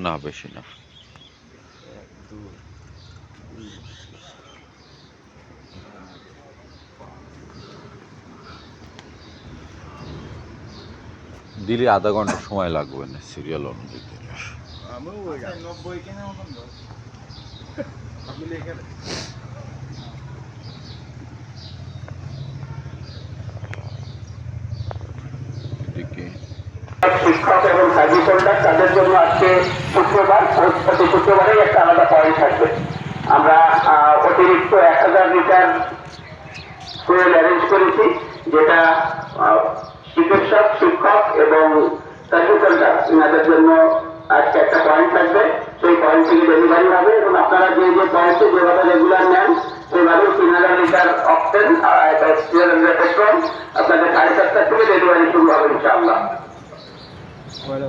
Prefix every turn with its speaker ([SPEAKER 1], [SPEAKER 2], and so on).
[SPEAKER 1] না বেশি না।
[SPEAKER 2] এক দুই
[SPEAKER 1] দিলে আধা ঘন্টা সময় লাগবে না সিরিয়াল অনুযায়ী দিলে।
[SPEAKER 2] আমিও ওই 90 কেনা মতন দাও আপনি লিখে
[SPEAKER 1] এদিকে
[SPEAKER 3] শিক্ষক এবং সার্ভিস হোল্ডার তাদের জন্য আজকে শুক্রবার প্রতি শুক্রবারেই একটা আলাদা পয়েন্ট থাকবে। আমরা অতিরিক্ত 1000 লিটার ফুয়েল অ্যারেঞ্জ করেছি, যেটা চিকিৎসক, শিক্ষক এবং সার্ভিস হোল্ডার এনাদের জন্য আজকে একটা পয়েন্ট থাকবে। সেই পয়েন্ট থেকে ডেলিভারি হবে এবং আপনারা যে যে পয়েন্টে যেভাবে রেগুলার নেন সেভাবে 3000 লিটার অক্সিজেন আর 3000 লিটার পেট্রোল আপনাদের 7:30 থেকে ডেলিভারি শুরু হবে ইনশাআল্লাহ।
[SPEAKER 2] কয়টা